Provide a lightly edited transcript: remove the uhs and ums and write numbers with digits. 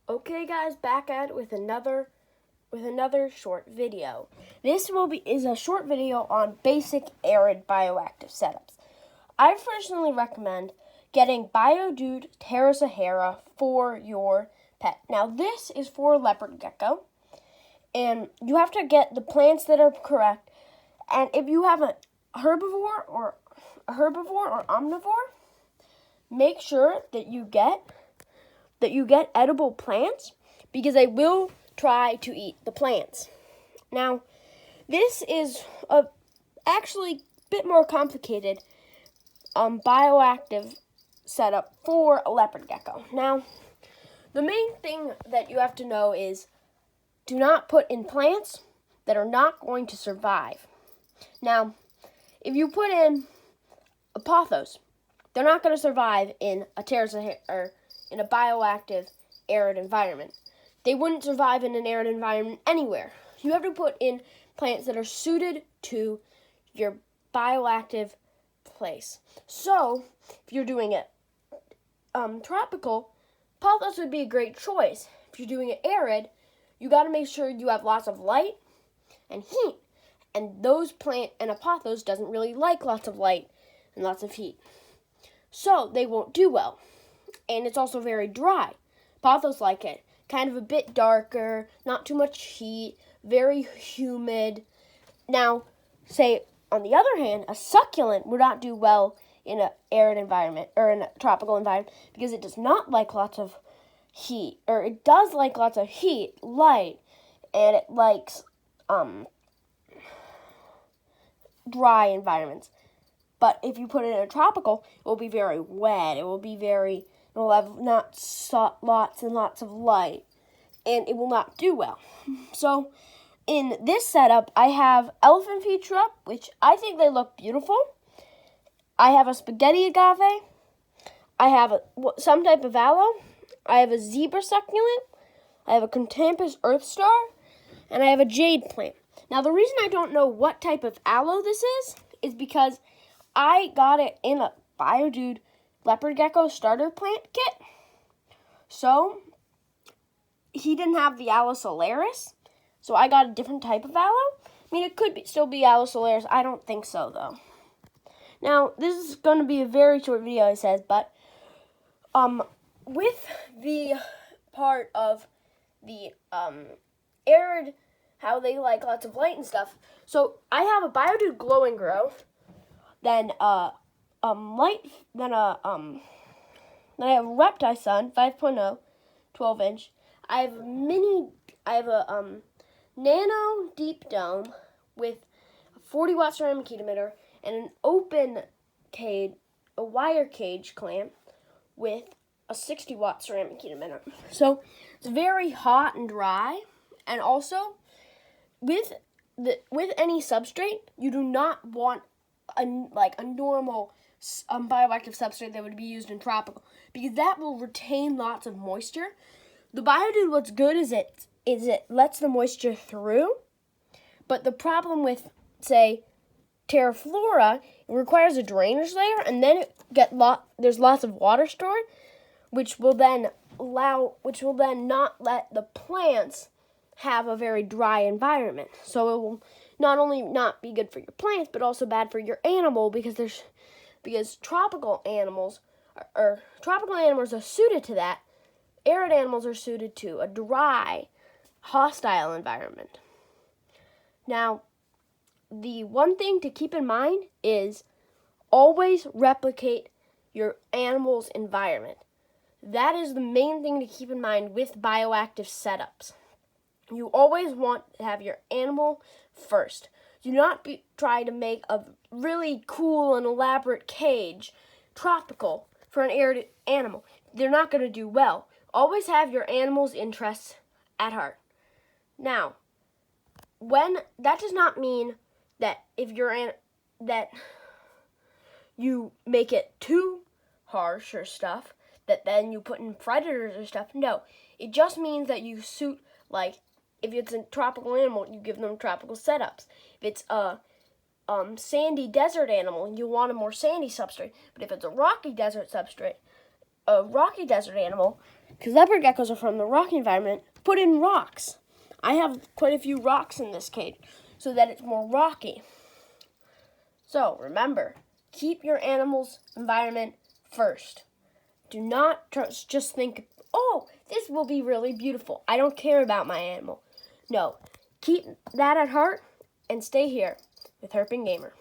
Okay, guys, back at it with another short video. This is a short video on basic Arid Bioactive setups. I personally recommend getting Biodude Terra Sahara for your pet. Now, this is for a leopard gecko, and you have to get the plants that are correct. And if you have a herbivore or omnivore, make sure that you get edible plants, because they will try to eat the plants. Now, this is actually a bit more complicated bioactive setup for a leopard gecko. Now, the main thing that you have to know is do not put in plants that are not going to survive. Now, if you put in a pothos, they're not going to survive in a in a bioactive arid environment. They wouldn't survive in an arid environment anywhere. You have to put in plants that are suited to your bioactive place. So, if you're doing it tropical, pothos would be a great choice. If you're doing it arid, you got to make sure you have lots of light and heat. And a pothos doesn't really like lots of light and lots of heat. So, they won't do well. And it's also very dry. Pothos like it. Kind of a bit darker, not too much heat, very humid. Now, say, on the other hand, a succulent would not do well in an arid environment or in a tropical environment because it does not like lots of heat. Or it does like lots of heat, light, and it likes dry environments. But if you put it in a tropical, it will be very wet. It will have lots and lots of light, and it will not do well. So, in this setup, I have elephant feature up, which I think they look beautiful. I have a spaghetti agave. I have some type of aloe. I have a zebra succulent. I have a contampus earth star, and I have a jade plant. Now, the reason I don't know what type of aloe this is because I got it in a Biodude leopard gecko starter plant kit. So, he didn't have the aloe solaris, so I got a different type of aloe. I mean, it could still be aloe solaris. I don't think so, though. Now, this is going to be a very short video, it says, but with the part of the arid, how they like lots of light and stuff. So, I have a Biodude Glow and Grow, then I have Repti Sun 5.0 12-inch. I have a nano deep dome with a 40 watt ceramic heat emitter and an open cage, a wire cage clamp with a 60 watt ceramic heat emitter. So it's very hot and dry, and also with any substrate, you do not want a normal bioactive substrate that would be used in tropical, because that will retain lots of moisture. The Biodude, what's good is it lets the moisture through, but the problem with, say, Terra Flora, it requires a drainage layer, and then there's lots of water stored, which will then not let the plants have a very dry environment. So it will not only not be good for your plants, but also bad for your animal, because tropical animals are suited to that. Arid animals are suited to a dry, hostile environment. Now, the one thing to keep in mind is always replicate your animal's environment. That is the main thing to keep in mind with bioactive setups. You always want to have your animal first. Do not try to make a really cool and elaborate cage tropical for an arid animal. They're not going to do well. Always have your animal's interests at heart. Now, that does not mean that that you make it too harsh or stuff, that then you put in predators or stuff. No, it just means that you suit, like, if it's a tropical animal, you give them tropical setups. If it's a sandy desert animal, you want a more sandy substrate. But if it's a rocky desert animal, because leopard geckos are from the rocky environment, put in rocks. I have quite a few rocks in this cage so that it's more rocky. So remember, keep your animal's environment first. Do not just think, oh, this will be really beautiful. I don't care about my animal. No, keep that at heart and stay here with Herping Gamer.